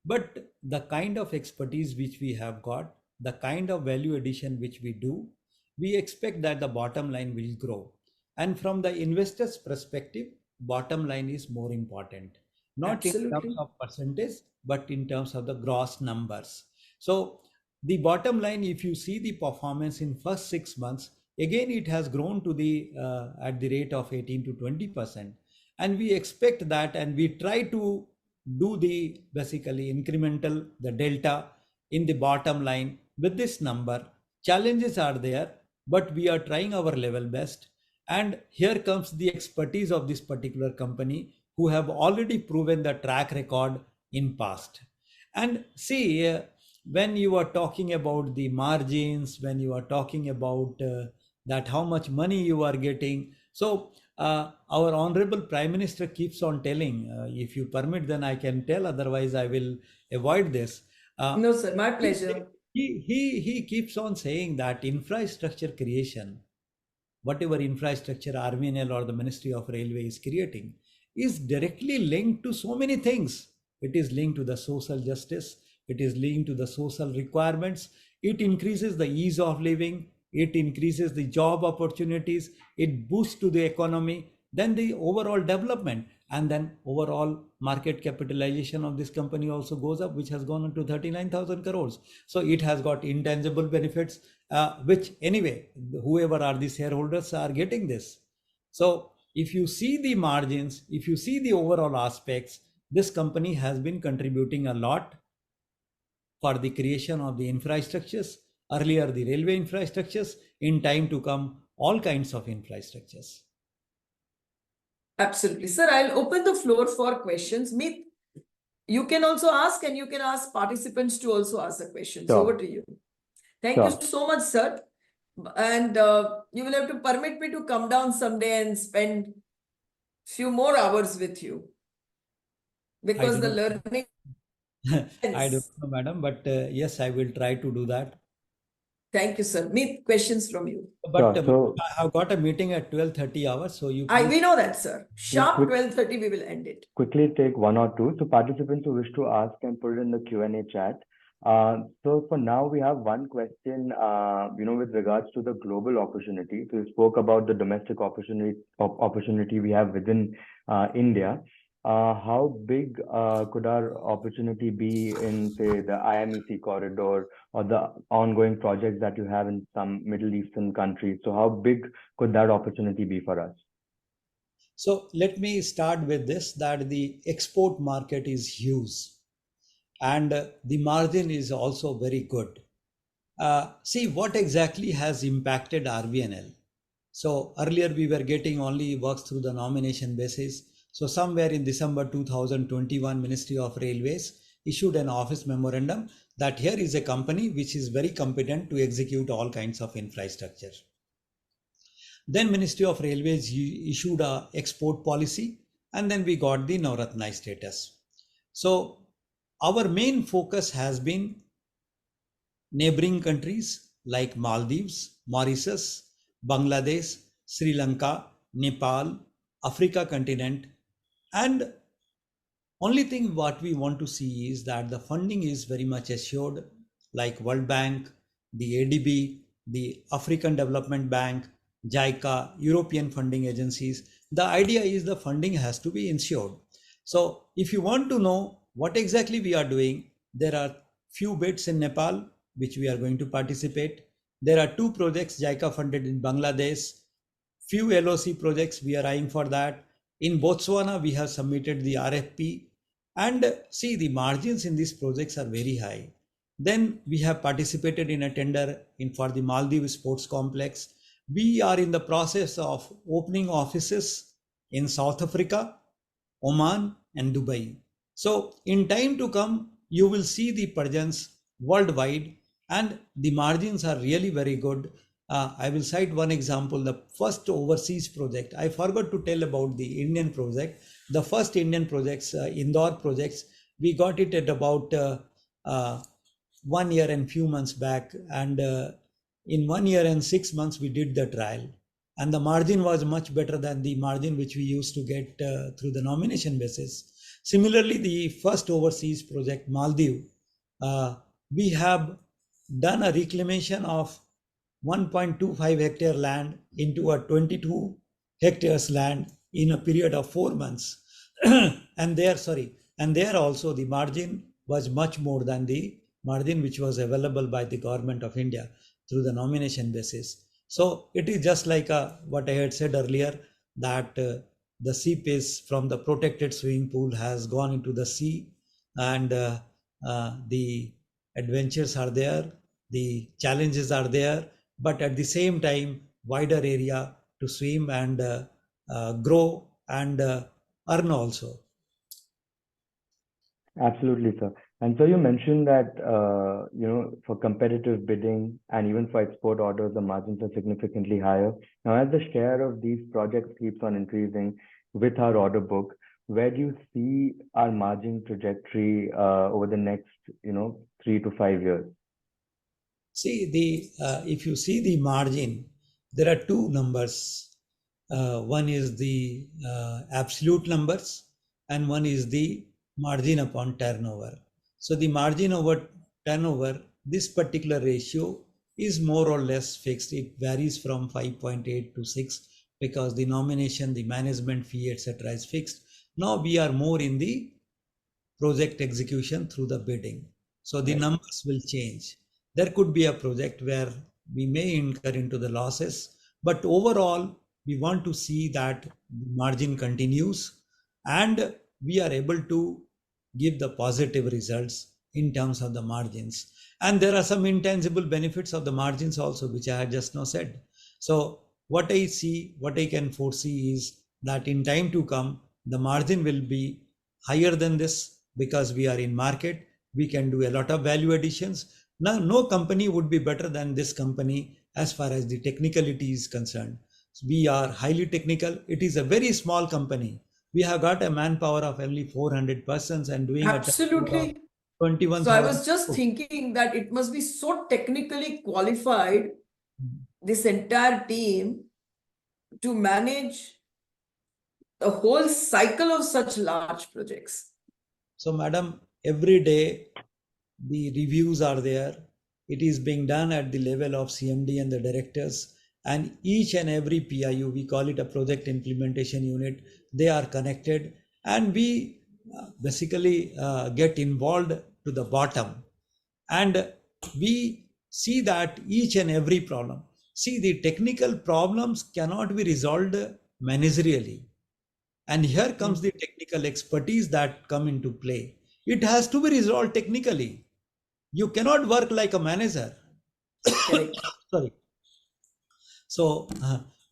But the kind of expertise which we have got, the kind of value addition which we do, we expect that the bottom line will grow. And from the investor's perspective, bottom line is more important, not in terms Absolutely. of percentage, but in terms of the gross numbers. So the bottom line, if you see the performance in first 6 months, again it has grown to the at the rate of 18 to 20%. And we expect that, and we try to do the basically incremental, the delta in the bottom line with this number. Challenges are there, but we are trying our level best. And here comes the expertise of this particular company who have already proven the track record in past. And see, when you are talking about the margins, when you are talking about that how much money you are getting, so our honorable prime minister keeps on telling, if you permit then I can tell, otherwise I will avoid this. No, sir, my he, pleasure. he keeps on saying that infrastructure creation, whatever infrastructure RVNL or the Ministry of Railway is creating, is directly linked to so many things. It is linked to the social justice, it is linked to the social requirements, it increases the ease of living, it increases the job opportunities, it boosts to the economy, then the overall development, and then overall market capitalization of this company also goes up, which has gone up to 39,000 crores. So it has got intangible benefits, which anyway, whoever are the shareholders are getting this. So if you see the margins, if you see the overall aspects, this company has been contributing a lot for the creation of the infrastructures, earlier the railway infrastructures, in time to come, all kinds of infrastructures. Absolutely. Sir, I'll open the floor for questions. Meet, you can also ask, and you can ask participants to also ask the questions. Sure. Over to you. Thank you so much, sir. And you will have to permit me to come down someday and spend few more hours with you, because the learning I don't know, madam, but yes, I will try to do that. Thank you, sir. Meet, questions from you. But Sure. So I have got a meeting at 12:30 hours, so you we please. know that, sir. Sharp quick- 12:30, we will end it. quickly take one or two. So participants who wish to ask can put it in the Q&A chat. So for now, we have one question, with regards to the global opportunity. So you spoke about the domestic opportunity we have within India. How big could our opportunity be in, say, the IMEC corridor or the ongoing projects that you have in some Middle Eastern countries? So how big could that opportunity be for us? So let me start with this, that the export market is huge and the margin is also very good. See what exactly has impacted RVNL. So earlier we were getting only works through the nomination basis. So somewhere in December 2021, Ministry of Railways issued an office memorandum that here is a company which is very competent to execute all kinds of infrastructure. Then Ministry of Railways issued a export policy, and then we got the Navratna status. So our main focus has been neighboring countries like Maldives, Mauritius, Bangladesh, Sri Lanka, Nepal, Africa continent, and only thing what we want to see is that the funding is very much assured, like World Bank, the ADB, the African Development Bank, JICA, European funding agencies. The idea is the funding has to be ensured. So if you want to know what exactly we are doing, there are few bids in Nepal which we are going to participate. There are 2 projects JICA funded in Bangladesh, few LOC projects we are eyeing for that. In Botswana, we have submitted the RFP, and see the margins in these projects are very high. Then we have participated in a tender for the Maldives Sports Complex. We are in the process of opening offices in South Africa, Oman, and Dubai. So in time to come, you will see the presence worldwide, and the margins are really very good. I will cite one example, the first overseas project. I forgot to tell about the Indian project. The first Indian projects, Indore projects, we got it at about 1 year and few months back. And in 1 year and 6 months, we did the trial. And the margin was much better than the margin which we used to get through the nomination basis. Similarly, the first overseas project, Maldives, we have done a reclamation of 1.25 hectare land into a 22 hectares land in a period of 4 months. and there also the margin was much more than the margin which was available by the government of India through the nomination basis. So it is just like what I had said earlier, that the seepace from the protected swimming pool has gone into the sea, and the adventures are there, the challenges are there, but at the same time, wider area to swim and grow and earn also. Absolutely, sir. And so you mentioned that, for competitive bidding and even for export orders, the margins are significantly higher. Now, as the share of these projects keeps on increasing with our order book, where do you see our margin trajectory over the next, 3 to 5 years? See, if you see the margin, there are two numbers. One is the absolute numbers, and one is the margin upon turnover. So the margin over turnover, this particular ratio is more or less fixed. It varies from 5.8 to 6 because the nomination, the management fee, etc. is fixed. Now we are more in the project execution through the bidding. So the numbers will change. There could be a project where we may incur into the losses, but overall, we want to see that the margin continues and we are able to give the positive results in terms of the margins. And there are some intangible benefits of the margins also, which I had just now said. So what I see, what I can foresee is that in time to come, the margin will be higher than this because we are in market, we can do a lot of value additions. Now, no company would be better than this company as far as the technicality is concerned. We are highly technical. It is a very small company. We have got a manpower of only 400 persons and doing Absolutely. a 21,000. So I was just thinking that it must be so technically qualified, this entire team, to manage the whole cycle of such large projects. So, madam, every day the reviews are there. It is being done at the level of CMD and the directors, and each and every PIU, we call it a project implementation unit, they are connected, and we basically get involved to the bottom, and we see that each and every problem. See, the technical problems cannot be resolved managerially, and here comes the technical expertise that come into play. It has to be resolved technically. You cannot work like a manager. Sorry. So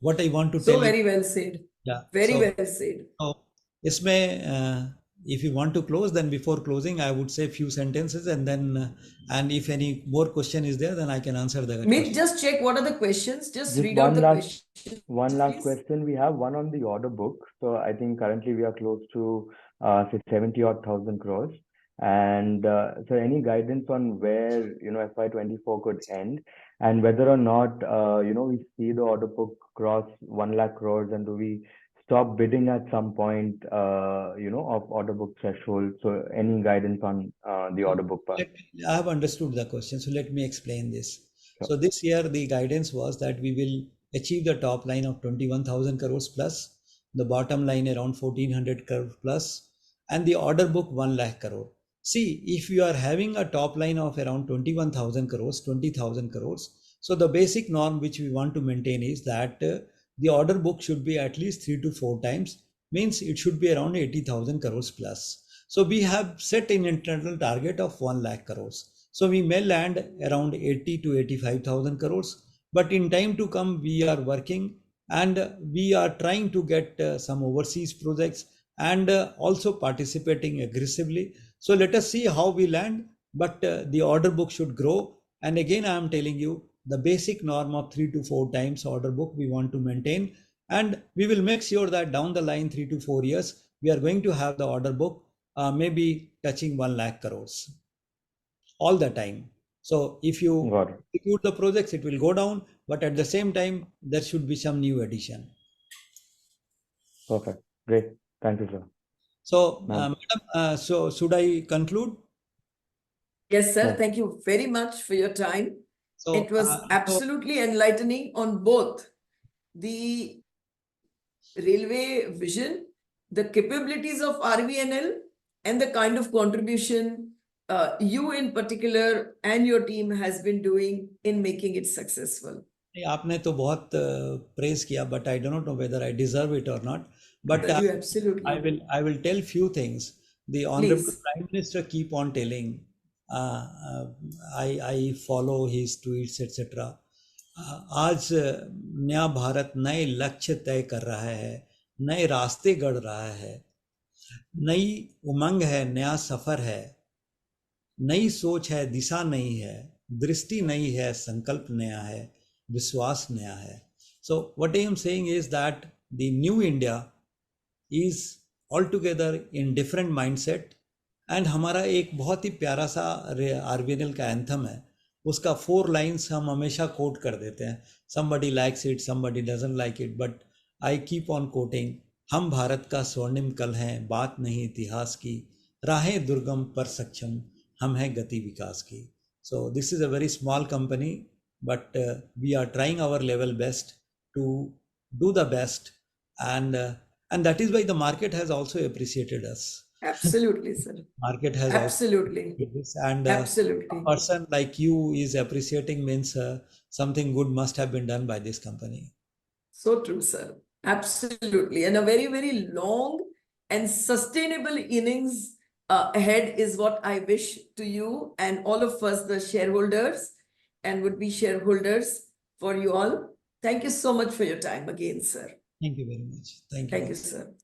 what I want to So tell you, very well said. yeah. Very well said. So इसमें if you want to close, then before closing, I would say a few sentences, and then and if any more question is there, then I can answer the Meet, question. just check what are the questions. Just read one out the last questions. One last please. question. We have one on the order book. So I think currently we are close to say 70 odd thousand crores. And so any guidance on where FY24 could end, and whether or not we see the order book cross 1 lakh crores, and do we stop bidding at some point of order book threshold? So any guidance on the order book part? I have understood the question, so let me explain this. Sure. So this year the guidance was that we will achieve the top line of 21,000 crores plus, the bottom line around 1,400 crores plus, and the order book 1 lakh crore. See, if you are having a top line of around 21,000 crores, 20,000 crores, so the basic norm which we want to maintain is that the order book should be at least 3 to 4 times, means it should be around 80,000 crores plus. So we have set an internal target of 1 lakh crores. So we may land around 80 to 85,000 crores, but in time to come we are working and we are trying to get some overseas projects and also participating aggressively. So let us see how we land, but the order book should grow. And again, I am telling you, the basic norm of 3 to 4 times order book we want to maintain, and we will make sure that down the line 3 to 4 years we are going to have the order book maybe touching 1 lakh crores all the time. So if you execute the projects, it will go down, but at the same time there should be some new addition. Perfect. Great. Thank you, sir. So madam, so should I conclude? Yes, sir. Yes. Thank you very much for your time. So it was absolutely enlightening on both the railway vision, the capabilities of RVNL, and the kind of contribution you in particular and your team has been doing in making it successful. आपने तो बहुत praise किया, but I do not know whether I deserve it or not. But Sir, you absolutely. I will tell few things. The Honorable Please. Prime Minister keep on telling. Uh, uh, I follow his tweets, etc. आज नया भारत नए लक्ष्य तय कर रहा है, नए रास्ते गढ़ रहा है, नई उमंग है, नया सफर है, नई सोच है, दिशा नई है, दृष्टि नई है, संकल्प नया है, विश्वास नया है. So what I am saying is that the new India is altogether in different mindset. And हमारा एक बहुत ही प्यारा सा RVNL का एंथम है, उसका 4 लाइन्स हम हमेशा कोट कर देते हैं. somebody likes it, somebody doesn't like it, but I keep on quoting. हम भारत का स्वर्णिम कल हैं, बात नहीं इतिहास की, राहें दुर्गम पर सक्षम, हम हैं गति विकास की. So this is a very small company, but we are trying our level best to do the best, and that is why the market has also appreciated us. Absolutely, sir. Market has Absolutely. also this, and Absolutely. a person like you is appreciating means something good must have been done by this company. So true, sir. Absolutely. And a very, very long and sustainable innings ahead is what I wish to you and all of us, the shareholders and would be shareholders, for you all. Thank you so much for your time again, sir. Thank you very much. Thank you. Thank you, sir.